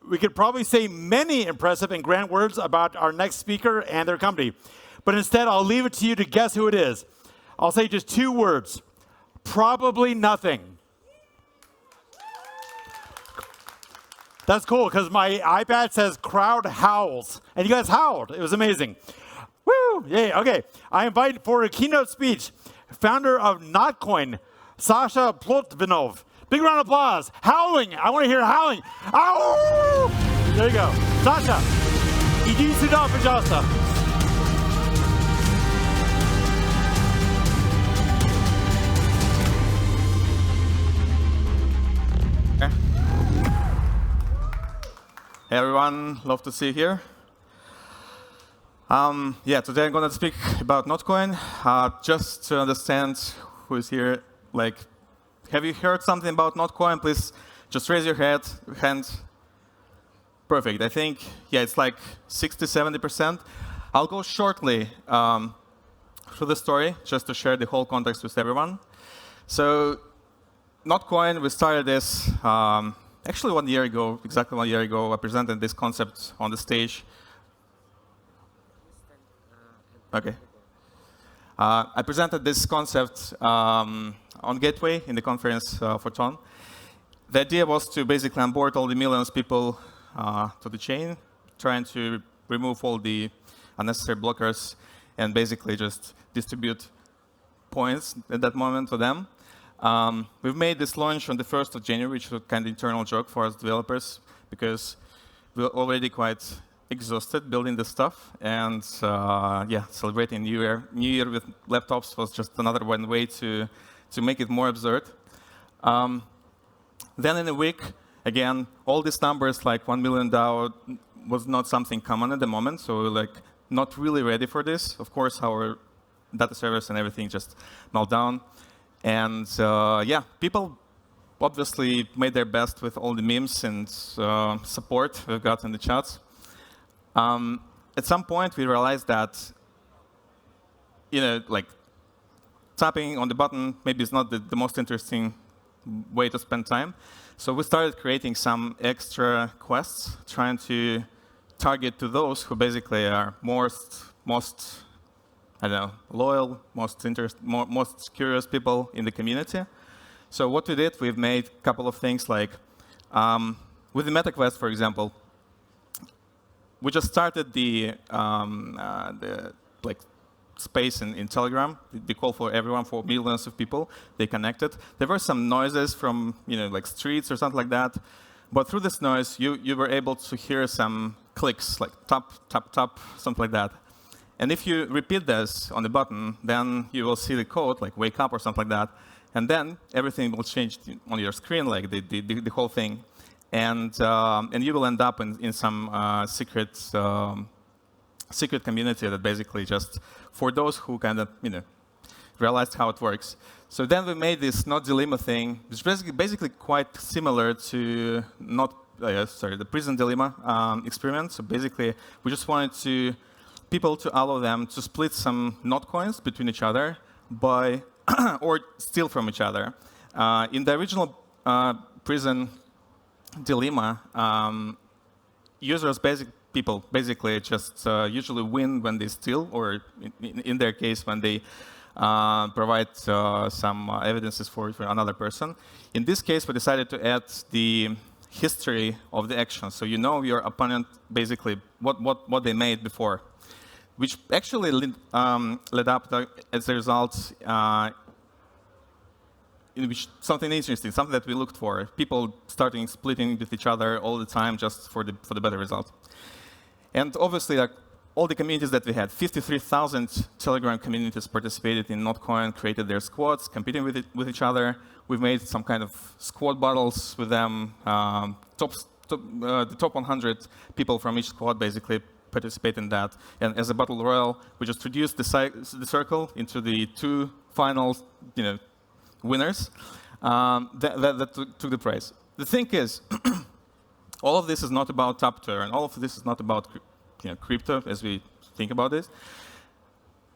we could probably say many impressive and grand words about our next speaker and their company. But instead, I'll leave it to you to guess who it is. I'll say just 2 words. Probably nothing. That's cool, because my iPad says crowd howls. And you guys howled. It was amazing. Woo! Yay, okay. I invite for a keynote speech, founder of Notcoin, Sasha Plotvinov. Big round of applause. Howling. I want to hear howling. Ow! There you go. Sasha, иди сюда, пожалуйста. Hey everyone, love to see you here. Yeah, today I'm going to speak about Notcoin. Just to understand who is here, like, have you heard something about Notcoin? Please just raise your hand. Perfect. I think, yeah, it's like 60–70%. I'll go shortly through the story just to share the whole context with everyone. So, Notcoin, we started this actually 1 year ago, exactly 1 year ago. I presented this concept on the stage. Okay. I presented this concept on Gateway in the conference for Ton. The idea was to basically onboard all the millions of people to the chain, trying to remove all the unnecessary blockers and basically just distribute points at that moment to them. We've made this launch on the 1st of January, which was kind of internal joke for us developers, because we're already quite exhausted building this stuff. And yeah, celebrating New Year with laptops was just another one way to make it more absurd. Then in a week, again, all these numbers, like 1 million DAO, was not something common at the moment. So we're like not really ready for this. Of course, our data servers and everything just meltdown. And yeah, people obviously made their best with all the memes and support we've got in the chats. At some point, we realized that, like tapping on the button maybe is not the most interesting way to spend time. So we started creating some extra quests, trying to target to those who basically are most I don't know, loyal, most curious people in the community. So what we did, we've made a couple of things like, with the meta quest, for example, we just started the like space in Telegram, the call for everyone, for millions of people. They connected. There were some noises from like streets or something like that. But through this noise, you were able to hear some clicks, like tap, tap, tap, something like that. And if you repeat this on the button, then you will see the code, like wake up or something like that. And then everything will change on your screen, like the whole thing. And you will end up in some secret community that basically just for those who kind of realized how it works. So then we made this not dilemma thing, which is basically quite similar to the prison dilemma experiment. So basically, we just wanted people to allow them to split some Notcoins between each other by or steal from each other. In the original prison dilemma, people basically just usually win when they steal, or in their case, when they provide some evidences for another person. In this case, we decided to add the history of the action, so your opponent basically what they made before, which actually led up as a result in which something interesting, something that we looked for. People starting splitting with each other all the time just for the better result. And obviously, like all the communities that we had, 53,000 Telegram communities participated in Notcoin, created their squads, competing with each other. We've made some kind of squad battles with them. The top 100 people from each squad basically participate in that. And as a battle royale, we just reduced the circle into the 2 final, winners that took the prize. The thing is, all of this is not about tap turn. All of this is not about crypto as we think about this.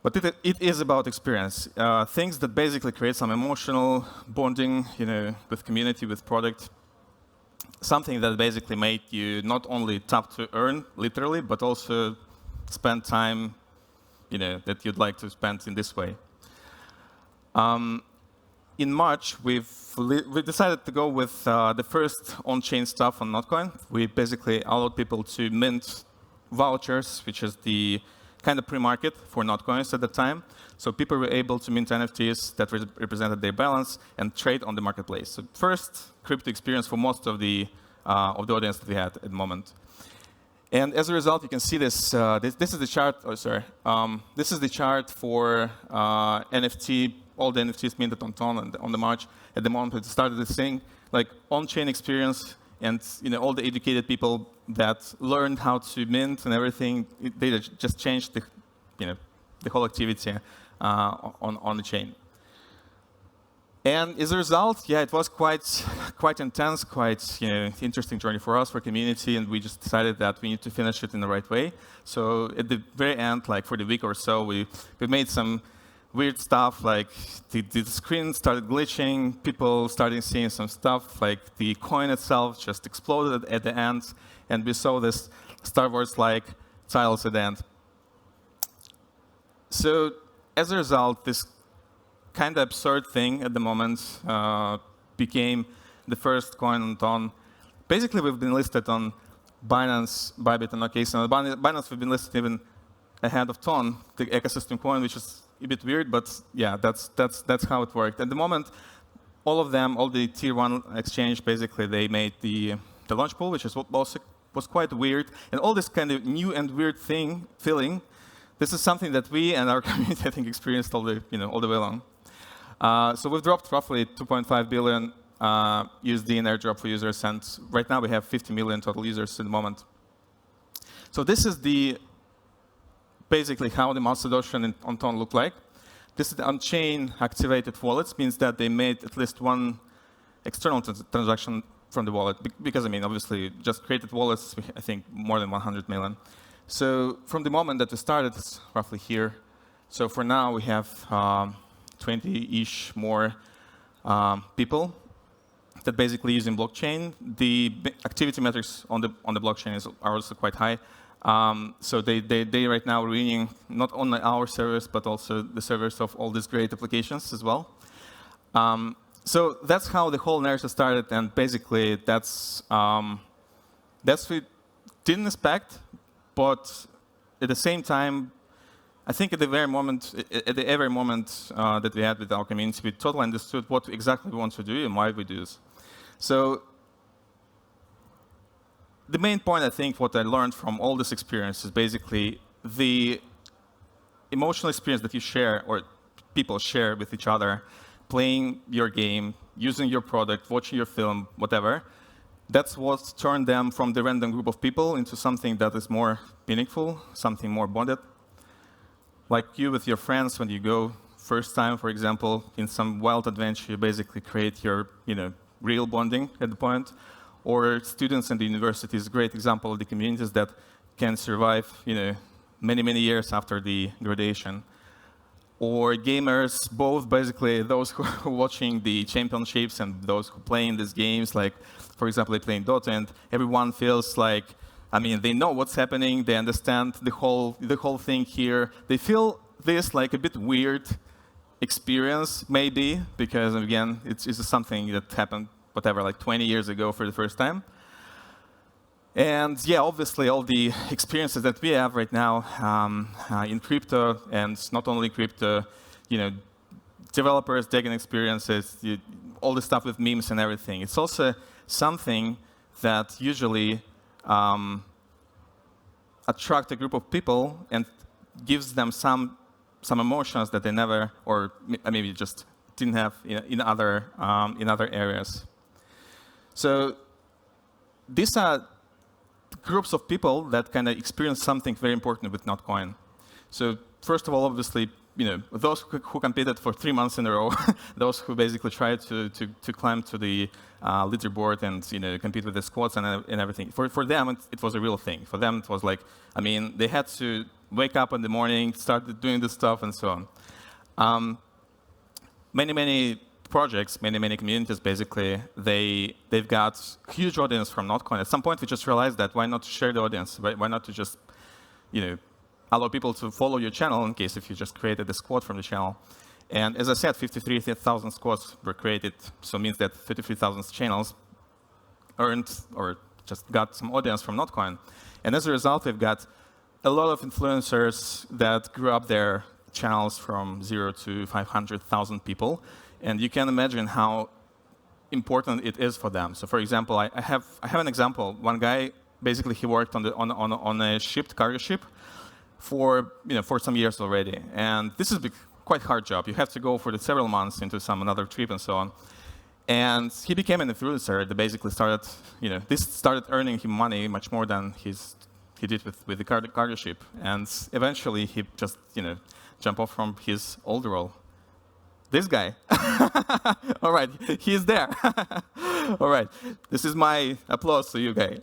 But it is about experience. Things that basically create some emotional bonding with community, with product. something that basically made you not only tap to earn, literally, but also spend time, that you'd like to spend in this way. In March, we decided to go with the first on-chain stuff on Notcoin. We basically allowed people to mint vouchers, which is the kind of pre-market for Notcoins at the time. So people were able to mint NFTs that represented their balance and trade on the marketplace. So first crypto experience for most of the audience that we had at the moment. And as a result, you can see this. This is the chart. Oh, sorry. This is the chart for NFT. All the NFTs minted on Ton and on the March. At the moment it started this thing, like on-chain experience, and all the educated people that learned how to mint and everything. They just changed the whole activity on the chain. And as a result, yeah, it was quite intense, quite interesting journey for us, for community, and we just decided that we need to finish it in the right way. So at the very end, like for the week or so, we made some weird stuff, like the screen started glitching, people started seeing some stuff, like the coin itself just exploded at the end, and we saw this Star Wars-like tiles at the end. So as a result, this kind of absurd thing at the moment became the first coin on Ton. Basically, we've been listed on Binance, Bybit, and OKC. On Binance, we've been listed even ahead of Ton, the ecosystem coin, which is a bit weird, but yeah, that's how it worked. At the moment, all of them, all the tier 1 exchange, basically, they made the launch pool, which was quite weird. And all this kind of new and weird feeling, this is something that we and our community, I think, experienced all the way along. So we've dropped roughly 2.5 billion USD in airdrop for users, and right now we have 50 million total users at the moment. So this is basically how the mass adoption on Ton looked like. This is the on-chain activated wallets, means that they made at least one external transaction from the wallet, because, obviously, just created wallets, I think, more than 100 million. So from the moment that we started, it's roughly here. So for now, we have 20-ish more people that basically using blockchain. The activity metrics on the blockchain are also quite high. So they right now are running not only our servers, but also the servers of all these great applications as well. So that's how the whole narrative started, and basically that's what we didn't expect, but at the same time, I think at every moment that we had with our community, we totally understood what exactly we want to do and why we do this. So the main point, I think, what I learned from all this experience is basically the emotional experience that you share, or people share with each other, playing your game, using your product, watching your film, whatever. That's what turned them from the random group of people into something that is more meaningful, something more bonded. Like you with your friends, when you go first time, for example, in some wild adventure, you basically create your real bonding at the point. Or students in the university is a great example of the communities that can survive many, many years after the graduation. Or gamers, both basically those who are watching the championships and those who play in these games, like, for example, they play in Dota, and everyone feels like, they know what's happening, they understand the whole thing here. They feel this like a bit weird experience, maybe, because, again, it's something that happened, whatever, like 20 years ago for the first time. And yeah, obviously, all the experiences that we have right now in crypto, and not only crypto, developers, digging experiences, all the stuff with memes and everything. It's also something that usually attract a group of people and gives them some emotions that they never, or maybe just didn't have in other areas. So these are groups of people that kind of experience something very important with Notcoin. So first of all, obviously, those who competed for 3 months in a row, those who basically tried to climb to the leaderboard and compete with the squads and everything. For them, it was a real thing. For them, it was like, they had to wake up in the morning, start doing this stuff, and so on. Many projects, many communities, basically, they've got huge audience from Notcoin. At some point, we just realized that why not share the audience? Why not to just, allow people to follow your channel in case if you just created a squad from the channel. And as I said, 53,000 squads were created, so it means that 33,000 channels earned or just got some audience from Notcoin. And as a result, we've got a lot of influencers that grew up their channels from 0 to 500,000 people. And you can imagine how important it is for them. So for example, I have an example. One guy, basically he worked on a cargo ship for some years already. And this is a quite hard job. You have to go for several months into another trip and so on. And he became an influencer that basically started, this started earning him money much more than he did with the cargo ship. And eventually he just, jumped off from his old role. This guy. All right, he's there. All right, this is my applause to you guys.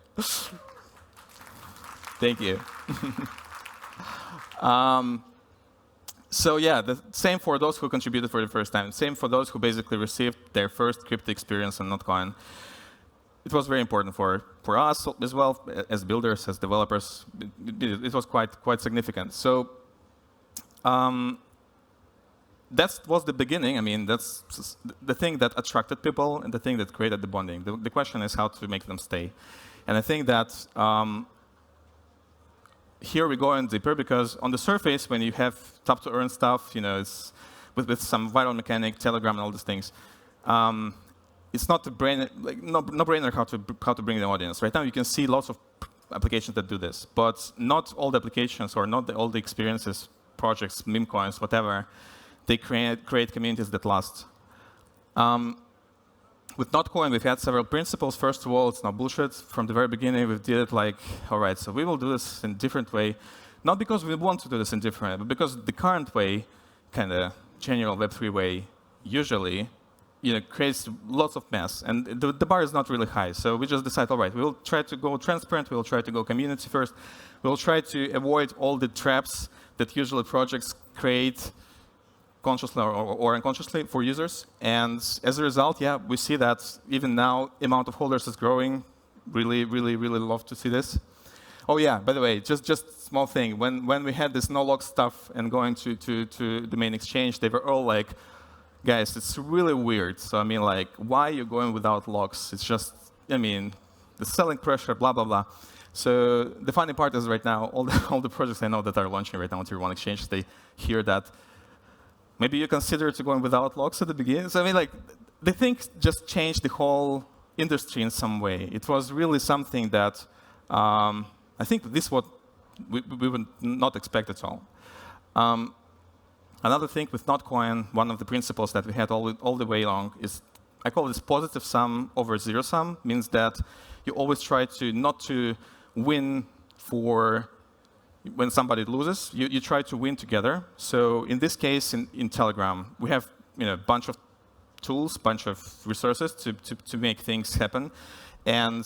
Thank you. So yeah, the same for those who contributed for the first time. Same for those who basically received their first crypto experience on Notcoin. It was very important for us as well, as builders, as developers. It was quite significant. So that was the beginning. I mean, that's the thing that attracted people and the thing that created the bonding. The question is how to make them stay. And I think that here we go in deeper because on the surface, when you have top-to-earn stuff, it's with some viral mechanic, Telegram, and all these things, it's not no brainer how to bring the audience. Right now, you can see lots of applications that do this, but not all the applications or not all the experiences, projects, meme coins, whatever, they create communities that last. With Notcoin, we've had several principles. First of all, it's not bullshit. From the very beginning, we did it like, all right, so we will do this in a different way. Not because we want to do this in different way, but because the current way, kind of general Web3 way, usually, creates lots of mess. And the bar is not really high. So we just decide, all right, we'll try to go transparent. We'll try to go community first. We'll try to avoid all the traps that usually projects create consciously or unconsciously for users. And as a result, yeah, we see that even now, amount of holders is growing. Really love to see this. Oh yeah, by the way, just small thing. When we had this no-log stuff and going to the main exchange, they were all like, guys, it's really weird. So I mean, like, why are you going without logs? It's just, I mean, the selling pressure, blah, blah, blah. So the funny part is right now, all the projects I know that are launching right now on Tier 1 exchanges, they hear that maybe you consider to going without logs at the beginning. So I mean, like, the thing just changed the whole industry in some way. It was really something that I think this what we would not expect at all. Another thing with Notcoin, one of the principles that we had all the way along is, I call this positive sum over zero sum, means that you always try to not to win for when somebody loses, you try to win together. So in this case, in Telegram, we have a bunch of tools, bunch of resources to make things happen. And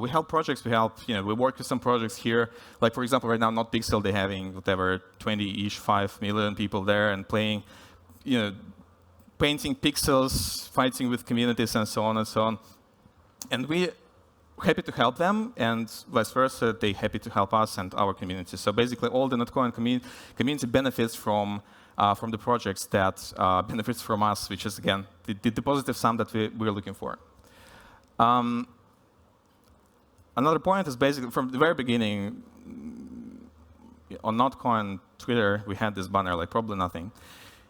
we help projects. We work with some projects here. Like, for example, right now, NotPixel, they're having whatever, 20-ish, 5 million people there and playing, painting pixels, fighting with communities, and so on and so on. And we're happy to help them, and vice versa, they're happy to help us and our community. So basically, all the Notcoin community benefits from the projects that benefits from us, which is, again, the positive sum that we're looking for. Another point is basically from the very beginning, on Notcoin Twitter, we had this banner, like probably nothing.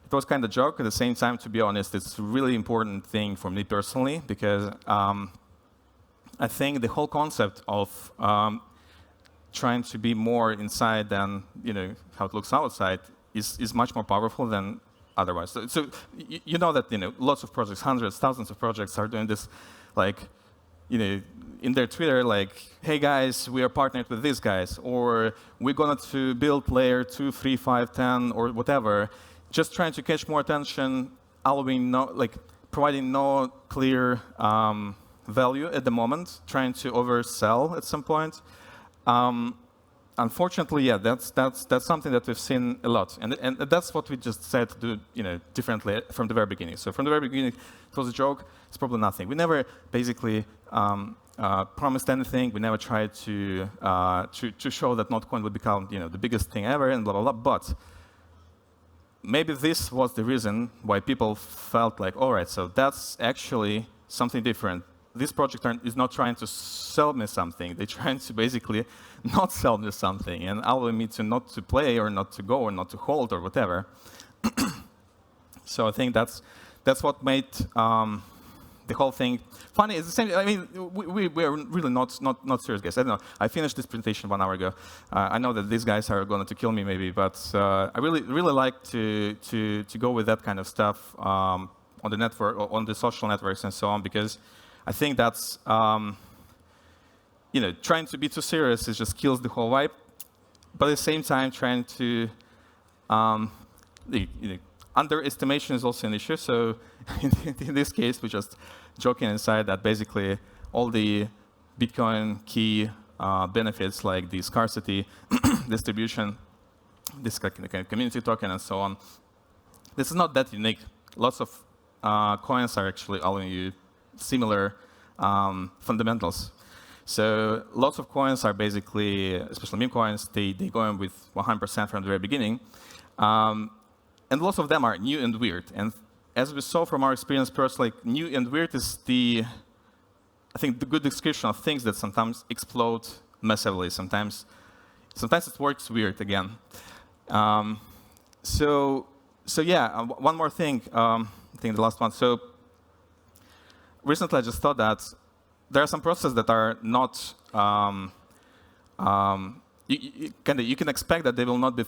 It was kind of a joke. At the same time, to be honest, it's a really important thing for me personally, because I think the whole concept of trying to be more inside than how it looks outside is much more powerful than otherwise. So you know that lots of projects, hundreds, thousands of projects are doing this, like in their Twitter, like, hey guys, we are partnered with these guys, or we're going to build layer 2, 3, 5, 10, or whatever, just trying to catch more attention, providing no clear value at the moment, trying to oversell at some point. unfortunately, yeah, that's something that we've seen a lot, and that's what we just said to do, differently from the very beginning. So from the very beginning, it was a joke. It's probably nothing. We never basically promised anything. We never tried to show that Notcoin would become the biggest thing ever and blah blah blah. But maybe this was the reason why people felt like, all right, so that's actually something different. This project is not trying to sell me something. They're trying to basically not sell me something and allow me to not to play or not to go or not to hold or whatever. So I think that's what made the whole thing funny. It's the same. I mean, we are really not serious guys. I don't know. I finished this presentation 1 hour ago. I know that these guys are going to kill me maybe, but I really like to go with that kind of stuff on the network, on the social networks and so on, because I think that's trying to be too serious is just kills the whole vibe. But at the same time, trying to underestimation is also an issue. So in this case, we're just joking inside that basically all the Bitcoin key benefits like the scarcity, distribution, this community token, and so on. This is not that unique. Lots of coins are actually allowing you similar fundamentals. So lots of coins are basically, especially meme coins, they go in with 100% from the very beginning. And lots of them are new and weird. And as we saw from our experience personally, new and weird is I think the good description of things that sometimes explode massively. Sometimes it works weird again. So yeah, one more thing, I think the last one. So recently I just thought that there are some processes that are not, you can expect that they will not be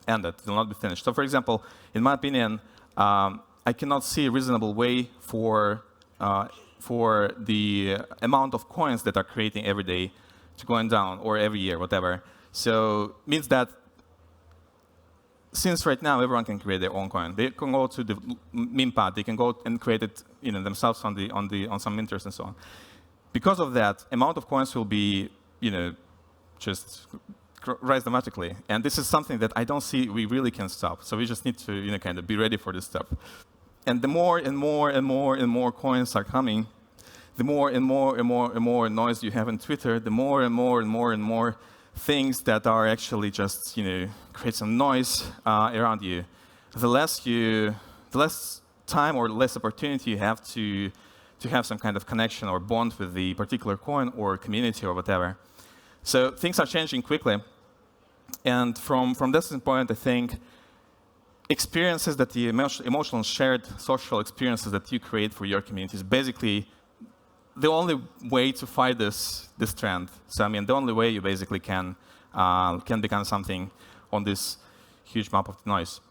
ended, they will not be finished. So for example, in my opinion, I cannot see a reasonable way for the amount of coins that are creating every day to going down, or every year, whatever. So it means that since right now everyone can create their own coin, they can go to the meme pad, they can go and create it themselves on some interest and so on. Because of that, amount of coins will be just rise dramatically, and this is something that I don't see we really can stop. So we just need to kind of be ready for this stuff. And the more and more and more and more coins are coming, the more and more and more and more noise you have on Twitter, the more and more and more and more things that are actually just create some noise around you. The less time or less opportunity you have to have some kind of connection or bond with the particular coin or community or whatever. So things are changing quickly. And from this point, I think experiences that the emotional shared social experiences that you create for your community is basically the only way to fight this trend. So I mean, the only way you basically can become something on this huge map of noise.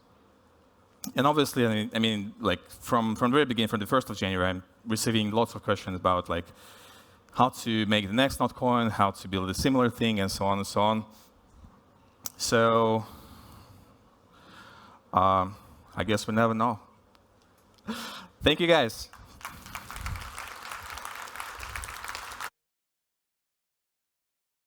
And obviously, I mean, like from the very beginning, from the 1st of January, I'm receiving lots of questions about like how to make the next Notcoin, how to build a similar thing, and so on and so on. So I guess we never know. Thank you, guys.